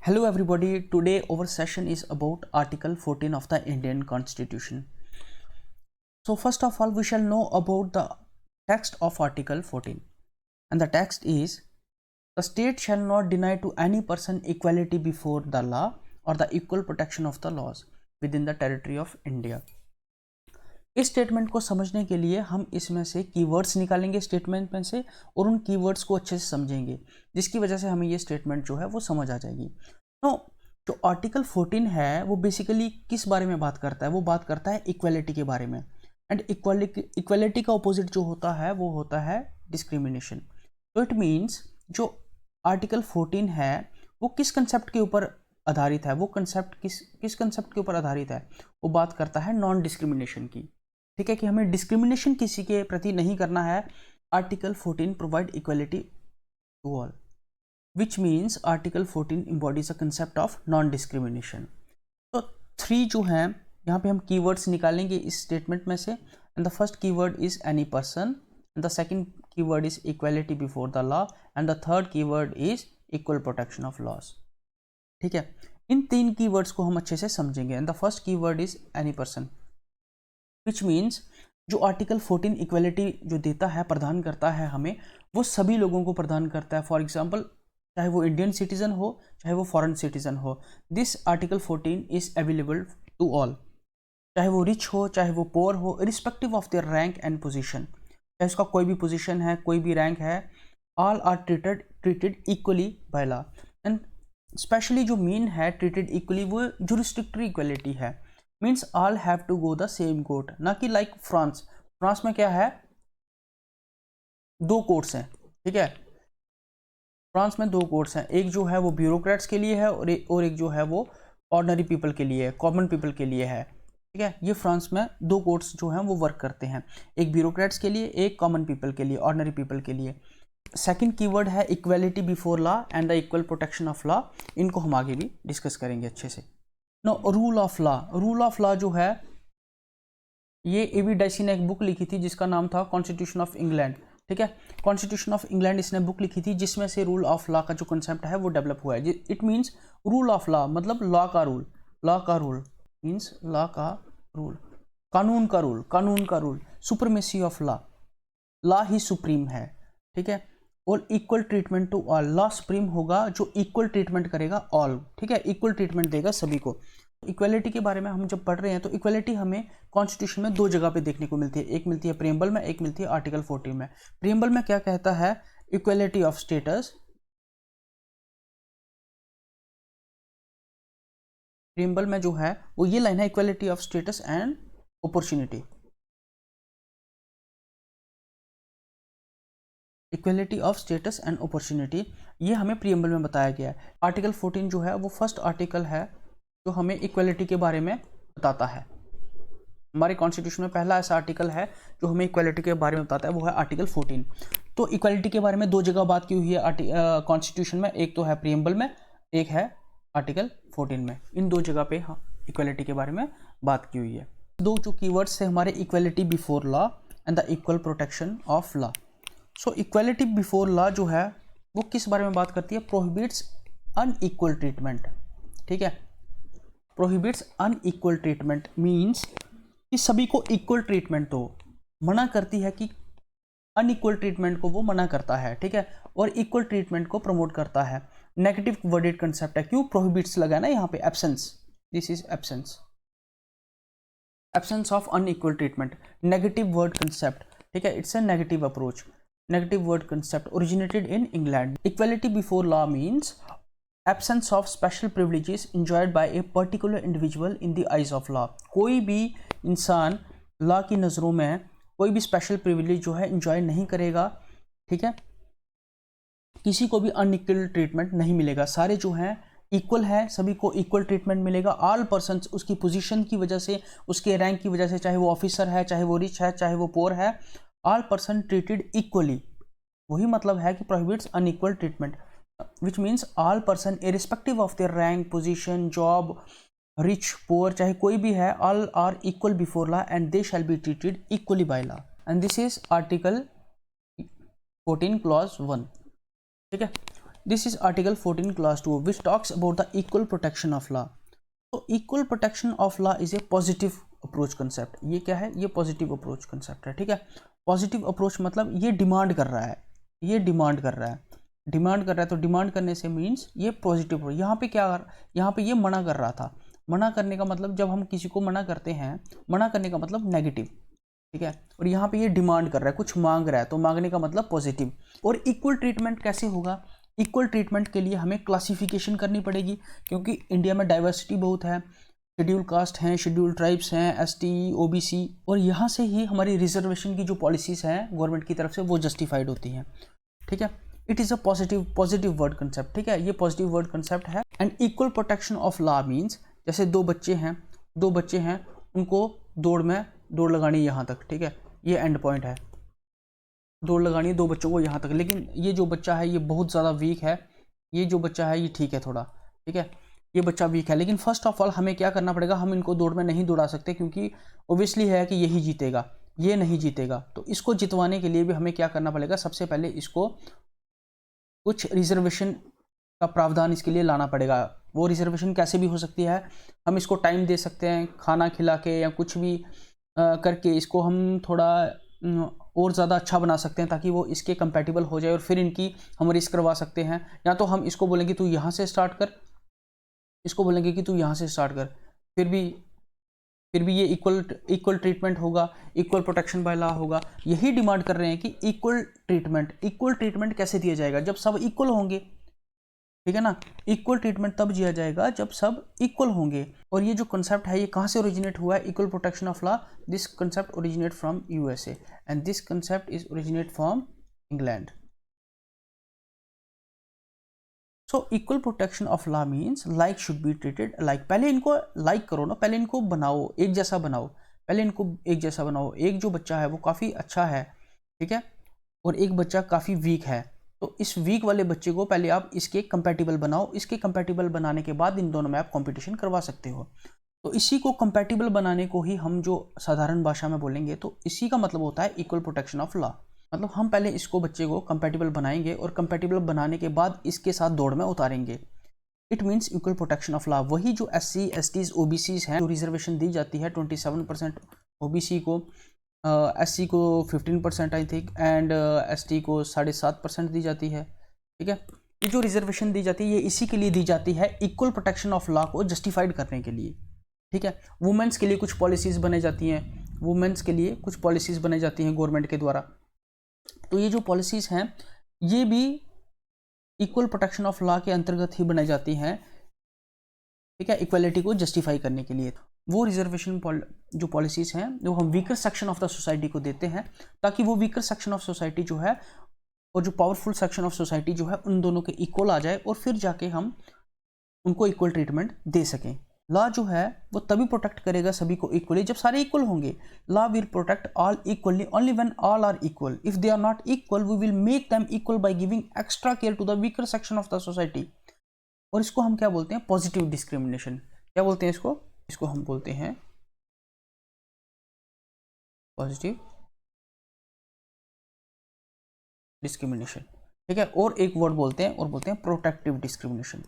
Hello everybody, today our session is about Article 14 of the Indian Constitution. So first of all we shall know about the text of Article 14, and the text is, the state shall not deny to any person equality before the law or the equal protection of the laws within the territory of India. इस statement को समझने के लिए हम इसमें से keywords निकालेंगे statement में से और उन कीवर्ड्स को अच्छे से समझेंगे, जिसकी वजह से हमें ये स्टेटमेंट जो है वो समझ आ जाएगी। तो जो आर्टिकल 14 है वो बेसिकली किस बारे में बात करता है? वो बात करता है इक्वालिटी के बारे में, एंड इक्वालिटी का अपोजिट जो होता है वो होता है डिस्क्रिमिनेशन। तो इट मीन्स जो आर्टिकल 14 है वो किस कंसेप्ट के ऊपर आधारित है? वो कंसेप्ट किस कंसेप्ट के ऊपर आधारित है? वो बात करता है नॉन डिस्क्रिमिनेशन की। ठीक है, कि हमें डिस्क्रिमिनेशन किसी के प्रति नहीं करना है। Article 14 provide equality to all, which means article 14 embodies a concept of non discrimination। तो 3 जो हैं यहाँ पे हम कीवर्ड्स निकालेंगे इस स्टेटमेंट में से, and the first keyword is any person, and the second keyword is equality before the law, and the third keyword is equal protection of laws. ठीक है, इन 3 कीवर्ड्स को हम अच्छे से समझेंगे। And the first keyword is any person, which means जो article 14 equality जो देता है, प्रदान करता है हमें, वो सभी लोगों को प्रदान करता है। फॉर एग्जाम्पल, चाहे वो इंडियन सिटीजन हो चाहे वो फॉरेन सिटीजन हो, this article 14 is available to all, चाहे वो रिच हो चाहे वो पोअर हो, respective of their rank and position. चाहे उसका कोई भी पोजीशन है, कोई भी रैंक है, all are treated equally by law. And specially जो मीन है ट्रीटेड इक्वली, वो जुरिस्डिक्टरी इक्वलिटी है, means all have to go the same court, ना कि लाइक फ्रांस में क्या है, 2 कोर्ट्स हैं। ठीक है, फ्रांस में 2 कोर्ट्स हैं, एक जो है वो ब्यूरोक्रेट्स के लिए है और एक जो है वो ऑर्डिनरी पीपल के लिए है, कॉमन पीपल के लिए है। ठीक है, ये फ्रांस में 2 कोर्ट्स जो हैं वो वर्क करते हैं, एक ब्यूरोक्रेट्स के लिए, एक कॉमन पीपल के लिए, ऑर्डिनरी पीपल के लिए। सेकंड कीवर्ड है equality before law and the equal protection of law, इनको हम आगे भी डिस्कस करेंगे अच्छे से। No, rule of law. Rule of law जो है ये एवी डाइसी ने एक बुक लिखी थी जिसका नाम था कॉन्स्टिट्यूशन ऑफ इंग्लैंड। ठीक है, कॉन्स्टिट्यूशन ऑफ इंग्लैंड इसने बुक लिखी थी जिसमें से रूल ऑफ लॉ का जो कंसेप्ट है वो डेवलप हुआ है। It means rule of law मतलब लॉ का रूल, लॉ का रूल मीन्स लॉ का रूल, कानून का rule, supremacy of law, law ही सुप्रीम है। ठीक है, और equal treatment to all, law supreme होगा जो इक्वल ट्रीटमेंट करेगा ऑल। ठीक है, इक्वल ट्रीटमेंट देगा सभी को। इक्वालिटी के बारे में हम जब पढ़ रहे हैं तो इक्वालिटी हमें कॉन्स्टिट्यूशन में 2 जगह पे देखने को मिलती है, एक मिलती है प्रीएम्बल में, एक मिलती है आर्टिकल 14 में। प्रीएम्बल में क्या कहता है? इक्वालिटी ऑफ स्टेटस, प्रीएम्बल में जो है वो ये लाइन है, equality of status and opportunity, equality of status and opportunity, ये हमें प्रीएम्बल में बताया गया है। आर्टिकल 14 जो है वो फर्स्ट आर्टिकल है जो हमें इक्वालिटी के बारे में बताता है। हमारे कॉन्स्टिट्यूशन में पहला ऐसा आर्टिकल है जो हमें इक्वालिटी के बारे में बताता है, वो है आर्टिकल 14। तो इक्वालिटी के बारे में 2 जगह बात की हुई है कॉन्स्टिट्यूशन में, एक तो है प्रीएम्बल में, एक है आर्टिकल 14 में। इन 2 जगह पे इक्वालिटी के बारे में बात की हुई है। 2 जो कीवर्ड्स है हमारे, equality before law and the equal protection of law. So equality before law जो है वो किस बारे में बात करती है? Prohibits unequal treatment. ठीक है, प्रोहिबिट्स अनइक्वल ट्रीटमेंट मीन्स कि सभी को इक्वल ट्रीटमेंट दो, मना करती है कि अनइक्वल ट्रीटमेंट को वो मना करता है। ठीक है, और इक्वल ट्रीटमेंट को प्रमोट करता है। नेगेटिव वर्डेड कंसेप्ट है, क्यों प्रोहिबिट्स लगा ना यहाँ पे, absence, this is absence, absence of unequal treatment, negative word concept. ठीक है, it's a negative approach, negative word concept originated in England. Equality before law means absence of special privileges enjoyed by a particular individual in the eyes of law। कोई भी इंसान law की नज़रों में कोई भी स्पेशल प्रिविलेज जो है इंजॉय नहीं करेगा। ठीक है, किसी को भी अनइक्वल ट्रीटमेंट नहीं मिलेगा, सारे जो हैं इक्वल है, सभी को इक्वल ट्रीटमेंट मिलेगा। ऑल पर्सन्स उसकी पोजीशन की वजह से, उसके रैंक की वजह से, चाहे वो ऑफिसर है, चाहे वो रिच है, चाहे वो पोअर है, ऑल पर्सन ट्रीटेड इक्वली। वही मतलब है कि prohibits unequal treatment, which means all person irrespective of their rank, position, job, rich, poor, चाहे कोई भी है, all are equal before law and they shall be treated equally by law, and this is article 14 clause 1। ठीक है, this is article 14 clause 2 which talks about the equal protection of law. तो equal protection of law is a positive approach concept. ये क्या है? ये positive approach concept है, ठीक है। पॉजिटिव अप्रोच मतलब ये डिमांड कर रहा है, ये डिमांड कर रहा है, डिमांड कर रहा है। तो डिमांड करने से मीन्स ये पॉजिटिव। यहाँ पे क्या यहाँ पे ये मना कर रहा था। मना करने का मतलब जब हम किसी को मना करते हैं, मना करने का मतलब नेगेटिव, ठीक है। और यहाँ पे ये डिमांड कर रहा है, कुछ मांग रहा है, तो मांगने का मतलब पॉजिटिव। और इक्वल ट्रीटमेंट कैसे होगा? इक्वल ट्रीटमेंट के लिए हमें क्लासिफिकेशन करनी पड़ेगी, क्योंकि इंडिया में डाइवर्सिटी बहुत है, शेड्यूल कास्ट हैं, शेड्यूल ट्राइब्स हैं, एसटी, ओबीसी, और यहाँ से ही हमारी रिजर्वेशन की जो पॉलिसीज़ हैं गवर्नमेंट की तरफ से वो जस्टिफाइड होती हैं, ठीक है। It is a positive word concept, ठीक है। ये पॉजिटिव वर्ड कंसेप्ट है। And equal protection of law means जैसे दो बच्चे हैं, उनको दौड़ लगानी यहाँ तक, ठीक है। ये एंड पॉइंट है, दौड़ लगानी है दो बच्चों को यहाँ तक। लेकिन ये जो बच्चा है ये बहुत ज़्यादा वीक है, ये जो बच्चा है ये ठीक है थोड़ा, ठीक है। ये बच्चा वीक है, लेकिन फर्स्ट ऑफ ऑल हमें क्या करना पड़ेगा? हम इनको दौड़ में नहीं दौड़ा सकते, क्योंकि ओब्वियसली है कि यही जीतेगा, ये नहीं जीतेगा। तो इसको जितवाने के लिए भी हमें क्या करना पड़ेगा? सबसे पहले इसको कुछ रिजर्वेशन का प्रावधान इसके लिए लाना पड़ेगा। वो रिजर्वेशन कैसे भी हो सकती है, हम इसको टाइम दे सकते हैं, खाना खिला के या कुछ भी करके इसको हम थोड़ा और ज़्यादा अच्छा बना सकते हैं, ताकि वो इसके कंपैटिबल हो जाए, और फिर इनकी हम रिस्क करवा सकते हैं। या तो हम इसको बोलेंगे तू यहाँ से स्टार्ट कर, इसको बोलेंगे कि तू यहाँ से स्टार्ट कर, फिर भी ये इक्वल ट्रीटमेंट होगा, इक्वल प्रोटेक्शन बाय लॉ होगा। यही डिमांड कर रहे हैं कि इक्वल ट्रीटमेंट कैसे दिया जाएगा? जब सब इक्वल होंगे, ठीक है ना। इक्वल ट्रीटमेंट तब दिया जाएगा जब सब इक्वल होंगे। और ये जो कंसेप्ट है ये कहाँ से ओरिजिनेट हुआ है? Equal protection of law, this concept originate from USA and this concept is originate from England. So equal protection of law means like should be treated like. पहले इनको लाइक करो ना, पहले इनको बनाओ, एक जैसा बनाओ, पहले इनको एक जैसा बनाओ। एक जो बच्चा है वो काफ़ी अच्छा है, ठीक है, और एक बच्चा काफ़ी वीक है। तो इस वीक वाले बच्चे को पहले आप इसके कंपैटिबल बनाओ, इसके कंपैटिबल बनाने के बाद इन दोनों में आप कंपटीशन करवा सकते हो। तो इसी को कंपैटिबल बनाने को ही हम जो साधारण भाषा में बोलेंगे, तो इसी का मतलब होता है इक्वल प्रोटेक्शन ऑफ लॉ। मतलब हम पहले इसको बच्चे को कंपैटिबल बनाएंगे और कंपैटिबल बनाने के बाद इसके साथ दौड़ में उतारेंगे। It means equal protection of law. वही जो SC, STs, OBCs हैं, जो रिजर्वेशन दी जाती है 27% OBC को, SC को 15% आई थिंक, एंड ST को 7.5% दी जाती है, ठीक है। ये जो रिजर्वेशन दी जाती है ये इसी के लिए दी जाती है, इक्वल प्रोटेक्शन ऑफ लॉ को जस्टिफाइड करने के लिए, ठीक है। वुमेन्स के लिए कुछ पॉलिसीज़ बनाई जाती हैं, वुमेन्स के लिए कुछ पॉलिसीज़ बनाई जाती हैं गवर्नमेंट के द्वारा। तो ये जो पॉलिसीज़ हैं ये भी इक्वल प्रोटेक्शन ऑफ लॉ के अंतर्गत ही बनाई जाती हैं, ठीक है, इक्वालिटी को जस्टिफाई करने के लिए। वो रिजर्वेशन जो पॉलिसीज़ हैं वो हम weaker section of the society को देते हैं, ताकि वो वीकर सेक्शन ऑफ सोसाइटी जो है और जो पावरफुल सेक्शन ऑफ सोसाइटी जो है उन दोनों के इक्वल आ जाए, और फिर जाके हम उनको इक्वल ट्रीटमेंट दे सकें। लॉ जो है वो तभी प्रोटेक्ट करेगा सभी को इक्वली जब सारे इक्वल होंगे। Law will protect all equally only when all are equal. If they are not equal we will make them equal by giving extra care to the weaker section of the society. और इसको हम क्या बोलते हैं? Positive discrimination. क्या बोलते हैं इसको? इसको हम बोलते हैं पॉजिटिव डिस्क्रिमिनेशन, ठीक है। और एक वर्ड बोलते हैं प्रोटेक्टिव डिस्क्रिमिनेशन।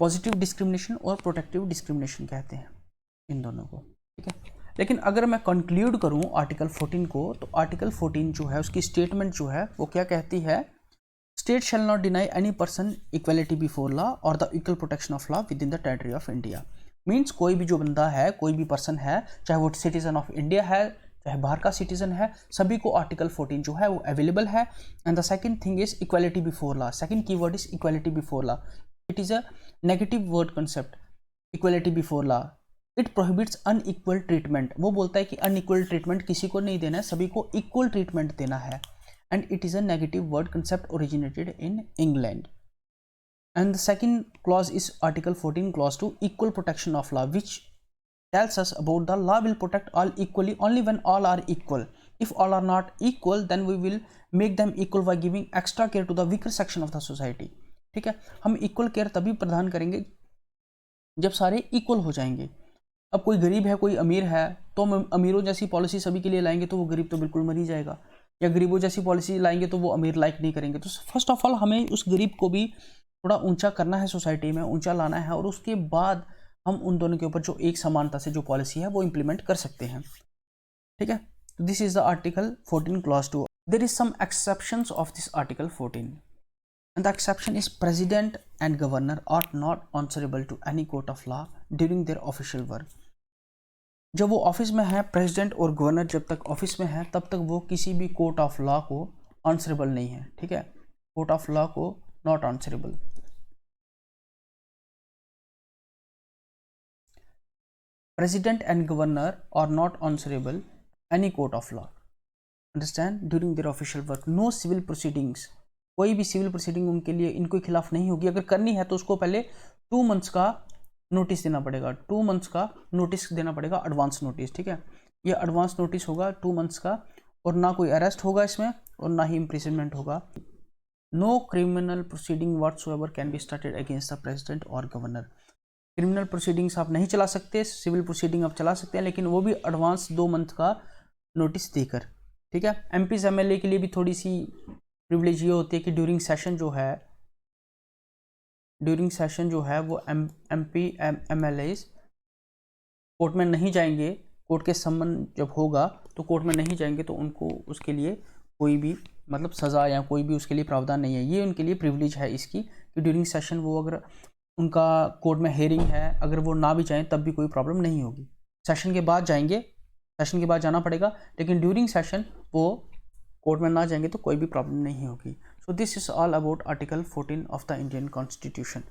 पॉजिटिव डिस्क्रिमिनेशन और प्रोटेक्टिव डिस्क्रिमिनेशन कहते हैं इन दोनों को, ठीक है। लेकिन अगर मैं कंक्लूड करूं आर्टिकल 14 को, तो आर्टिकल 14 जो है उसकी स्टेटमेंट जो है वो क्या कहती है? State shall not deny any person equality before law और the equal protection of law within the territory of India. Means कोई भी जो बंदा है, कोई भी पर्सन है, चाहे वो सिटीजन ऑफ इंडिया है चाहे बाहर का सिटीजन है, सभी को आर्टिकल 14 जो है वो अवेलेबल है। And the second thing is equality before law. Second keyword is equality before law. It is a negative word concept, equality before law. It prohibits unequal treatment. वो बोलता है कि अनइक्वल ट्रीटमेंट किसी को नहीं देना है, सभी को इक्वल ट्रीटमेंट देना है। And it is a negative word concept originated in England. And the second clause is Article 14 clause 2 equal protection of law, which tells us about the law will protect all equally only when all are equal. If all are not equal then we will make them equal by giving extra care to the weaker section of the society. ठीक है, हम equal care तभी प्रदान करेंगे जब सारे equal हो जाएंगे। अब कोई गरीब है कोई अमीर है, तो हम अमीरों जैसी पॉलिसी सभी के लिए लाएंगे तो वो गरीब तो बिल्कुल मर ही जाएगा। या गरीबों जैसी पॉलिसी लाएंगे तो वो अमीर लाइक नहीं करेंगे। तो फर्स्ट ऑफ ऑल हमें उस गरीब को भी थोड़ा ऊंचा करना है, सोसाइटी में ऊंचा लाना है, और उसके बाद हम उन दोनों के ऊपर जो एक समानता से जो पॉलिसी है वो इम्प्लीमेंट कर सकते हैं। ठीक है, तो this is the article 14 clause 2। There is some exceptions of this article 14 and the exception is president and governor are not answerable to any court of law during their official work। जब वो office में है, president और governor जब तक office में है तब तक वो किसी भी कोर्ट ऑफ लॉ को आंसरेबल नहीं है। ठीक है, कोर्ट ऑफ लॉ को not answerable. President and governor are not answerable any court of law, understand, during their official work। no civil proceedings, कोई भी सिविल प्रोसीडिंग उनके लिए इनके खिलाफ नहीं होगी। अगर करनी है तो उसको पहले 2 मंथ्स का नोटिस देना पड़ेगा, 2 मंथ्स का नोटिस देना पड़ेगा, एडवांस नोटिस। ठीक है, ये एडवांस नोटिस होगा 2 मंथ्स का, और ना कोई अरेस्ट होगा इसमें और ना ही इम्प्रिजनमेंट होगा। No criminal proceeding whatsoever can be started against the president और गवर्नर। क्रिमिनल प्रोसीडिंग्स आप नहीं चला सकते, सिविल प्रोसीडिंग आप चला सकते हैं, लेकिन वो भी एडवांस 2 मंथ का नोटिस देकर। ठीक है, एमपीज एमएलए के लिए भी थोड़ी सी प्रिविलेज ये होती है कि ड्यूरिंग सेशन जो है वो एमपी एमएलए कोर्ट में नहीं जाएंगे। कोर्ट के सम्मन जब होगा तो कोर्ट में नहीं जाएंगे, तो उनको उसके लिए कोई भी मतलब सज़ा या कोई भी उसके लिए प्रावधान नहीं है। ये उनके लिए प्रिविलेज है इसकी कि ड्यूरिंग सेशन वो अगर उनका कोर्ट में हेयरिंग है, अगर वो ना भी चाहें तब भी कोई प्रॉब्लम नहीं होगी। सेशन के बाद जाएंगे, सेशन के बाद जाना पड़ेगा, लेकिन ड्यूरिंग सेशन वो कोर्ट में ना जाएंगे तो कोई भी प्रॉब्लम नहीं होगी। So this is all about article 14 of the Indian constitution.